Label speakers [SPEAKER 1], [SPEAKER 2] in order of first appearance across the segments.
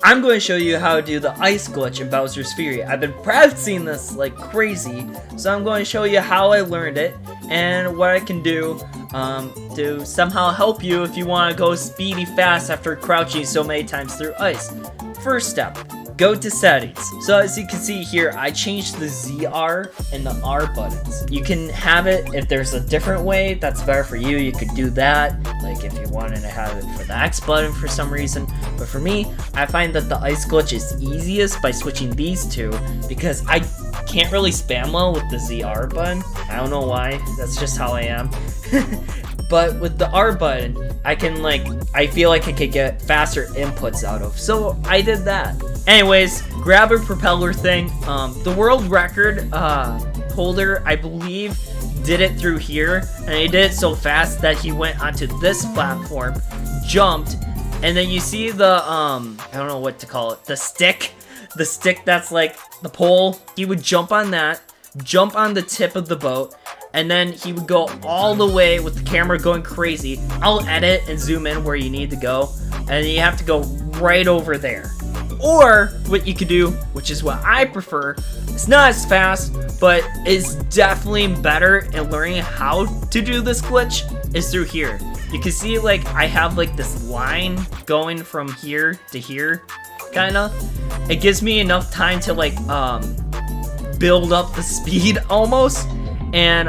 [SPEAKER 1] I'm going to show you how to do the ice glitch in Bowser's Fury. I've been practicing this like crazy, so I'm going to show you how I learned it and what I can do to somehow help you if you want to go speedy fast after crouching so many times through ice. First step, go to settings. So as you can see here, I changed the ZR and the R buttons. You can have it if there's a different way that's better for you, you could do that. Like if you wanted to have it for the X button for some reason. But for me, I find that the ice glitch is easiest by switching these two because I can't really spam well with the ZR button. I don't know why, that's just how I am. But with the R button, I feel like I could get faster inputs out of. So I did that. Anyways, grab a propeller thing. The world record holder, I believe, did it through here. And he did it so fast that he went onto this platform, jumped, and then you see the, I don't know what to call it, the stick that's like the pole. He would jump on that, jump on the tip of the boat, and then he would go all the way with the camera going crazy. I'll edit and zoom in where you need to go, and you have to go right over there. Or what you could do, which is what I prefer, it's not as fast, but it's definitely better in learning how to do this glitch, is through here. You can see like I have like this line going from here to here, kinda. It gives me enough time to like build up the speed almost, and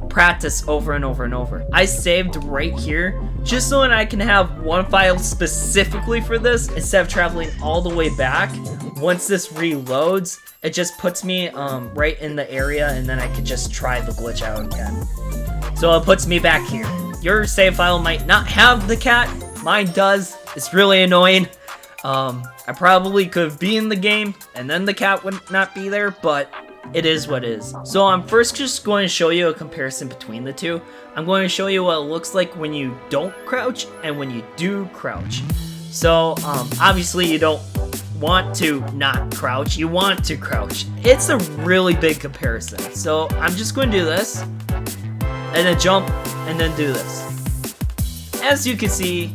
[SPEAKER 1] practice over and over and over. I saved right here just so that I can have one file specifically for this instead of traveling all the way back. Once this reloads, it just puts me right in the area, and then I could just try the glitch out again. So it puts me back here. Your save file might not have the cat, mine does. It's really annoying. I probably could be in the game and then the cat would not be there, but it is what it is. So I'm first just going to show you a comparison between the two. I'm going to show you what it looks like when you don't crouch and when you do crouch. So obviously you don't want to not crouch, you want to crouch. It's a really big comparison. So I'm just going to do this, and then jump, and then do this. As you can see,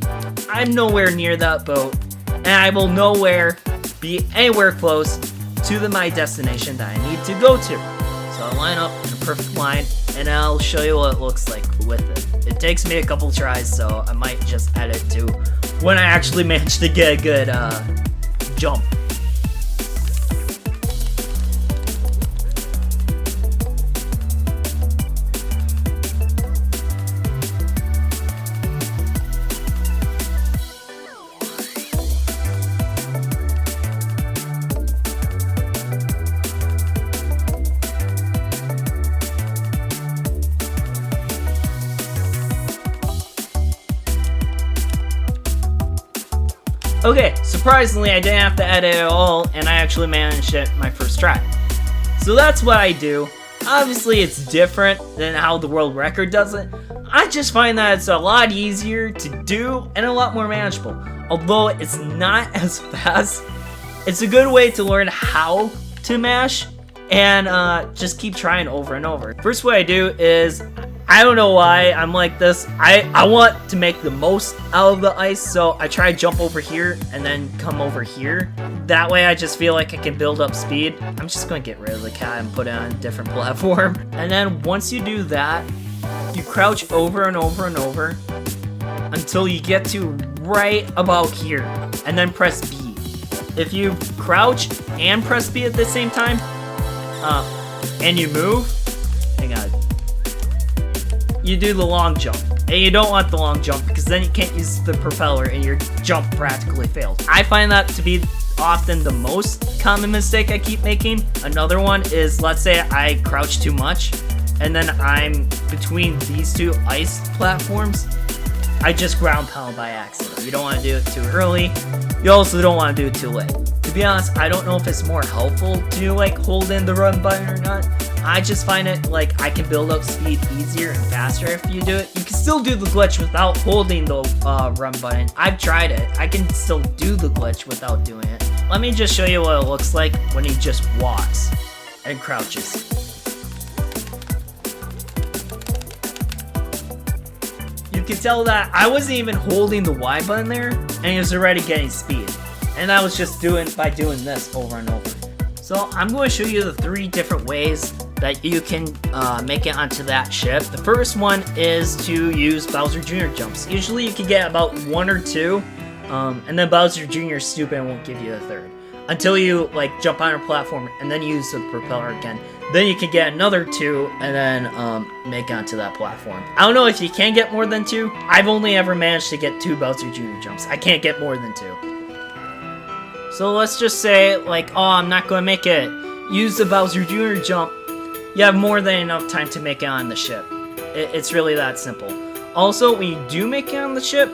[SPEAKER 1] I'm nowhere near that boat, and I will nowhere be anywhere close to my destination that I need to go to. So I'll line up in a perfect line, and I'll show you what it looks like with it. It takes me a couple tries, so I might just edit to when I actually manage to get a good jump. Okay, surprisingly I didn't have to edit at all, and I actually managed it my first try. So that's what I do. Obviously it's different than how the world record does it. I just find that it's a lot easier to do and a lot more manageable. Although it's not as fast, it's a good way to learn how to mash and just keep trying over and over. First what I do is, I don't know why I'm like this. I want to make the most out of the ice, so I try to jump over here and then come over here. That way I just feel like I can build up speed. I'm just going to get rid of the cat and put it on a different platform. And then once you do that, you crouch over and over and over until you get to right about here, and then press B. If you crouch and press B at the same time, and you move, hang on, you do the long jump. And you don't want the long jump because then you can't use the propeller and your jump practically fails. I find that to be often the most common mistake I keep making. Another one is, let's say I crouch too much and then I'm between these two ice platforms. I just ground pound by accident. You don't want to do it too early. You also don't want to do it too late. To be honest, I don't know if it's more helpful to like hold in the run button or not. I just find it like I can build up speed easier and faster if you do it. You can still do the glitch without holding the run button. I've tried it. I can still do the glitch without doing it. Let me just show you what it looks like when he just walks and crouches. You can tell that I wasn't even holding the Y button there, and he was already getting speed. And I was just doing this over and over. So I'm going to show you the 3 different ways that you can make it onto that ship. The first one is to use Bowser Jr. jumps. Usually you can get about 1 or 2, and then Bowser Jr. is stupid and won't give you a third. Until you like jump on a platform and then use the propeller again. Then you can get another 2 and then make it onto that platform. I don't know if you can get more than 2. I've only ever managed to get 2 Bowser Jr. jumps. I can't get more than 2. So let's just say, like, oh, I'm not going to make it. Use the Bowser Jr. jump. You have more than enough time to make it on the ship. It's really that simple. Also, when you do make it on the ship,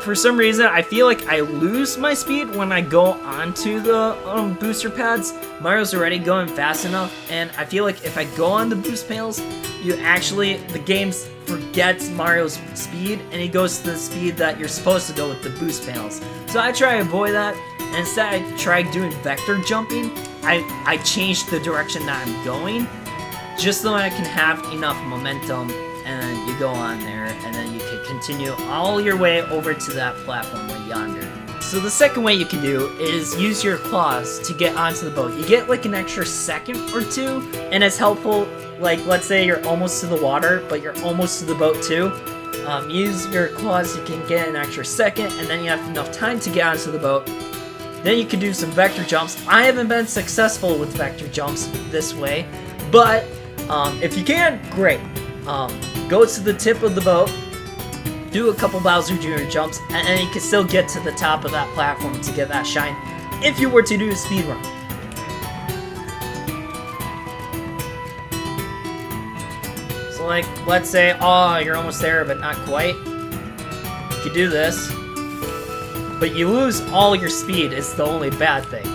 [SPEAKER 1] for some reason, I feel like I lose my speed when I go onto the booster pads. Mario's already going fast enough, and I feel like if I go on the boost pails, the game forgets Mario's speed, and he goes to the speed that you're supposed to go with the boost pails. So I try to avoid that, and instead I try doing vector jumping. I change the direction that I'm going, just so I can have enough momentum, and then you go on there, and then you can continue all your way over to that platform right yonder. So the second way you can do is use your claws to get onto the boat. You get like an extra second or 2, and it's helpful, like let's say you're almost to the water, but you're almost to the boat too. Use your claws, you can get an extra second, and then you have enough time to get onto the boat. Then you can do some vector jumps. I haven't been successful with vector jumps this way, but if you can, great. Go to the tip of the boat, do a couple Bowser Jr. jumps, and then you can still get to the top of that platform to get that shine if you were to do a speedrun. So like, let's say, oh, you're almost there, but not quite. You could do this, but you lose all your speed is the only bad thing.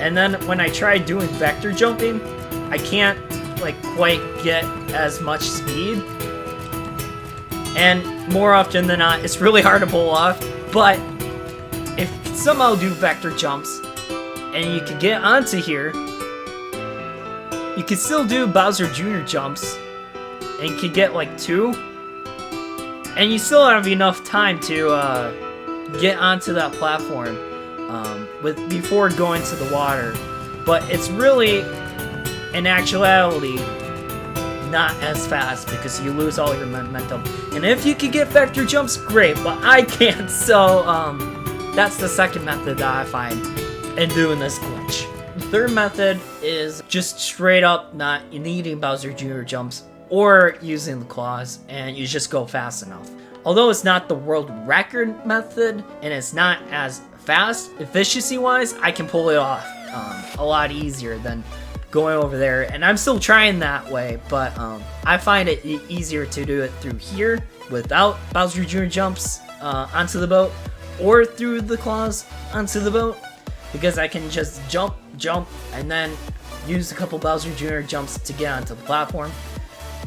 [SPEAKER 1] And then when I try doing vector jumping, I can't like quite get as much speed, and more often than not it's really hard to pull off. But if you can somehow do vector jumps and you can get onto here, you can still do Bowser Jr. jumps and you can get like 2, and you still have enough time to get onto that platform before going to the water. But it's really, in actuality, not as fast because you lose all your momentum. And if you could get vector jumps, great, but I can't, so that's the second method that I find in doing this glitch. The third method is just straight up not needing Bowser Jr. jumps or using the claws, and you just go fast enough. Although it's not the world record method and it's not as fast, efficiency-wise, I can pull it off a lot easier than going over there, and I'm still trying that way, but I find it easier to do it through here without Bowser Jr. jumps onto the boat, or through the claws onto the boat, because I can just jump, and then use a couple Bowser Jr. jumps to get onto the platform.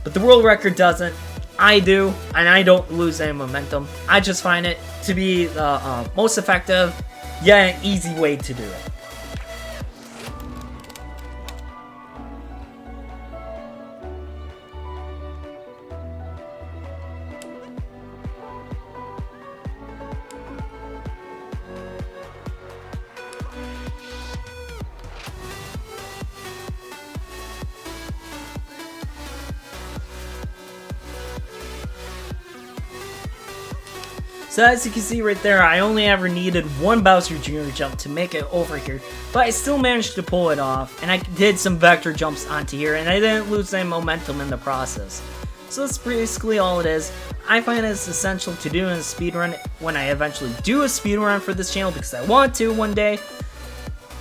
[SPEAKER 1] But the world record doesn't. I do, and I don't lose any momentum. I just find it to be the most effective, yet an easy way to do it. So as you can see right there, I only ever needed 1 Bowser Jr. jump to make it over here, but I still managed to pull it off, and I did some vector jumps onto here, and I didn't lose any momentum in the process. So that's basically all it is. I find it's essential to do in a speedrun when I eventually do a speedrun for this channel, because I want to one day.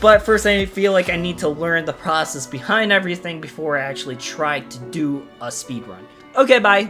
[SPEAKER 1] But first I feel like I need to learn the process behind everything before I actually try to do a speedrun. Okay, bye!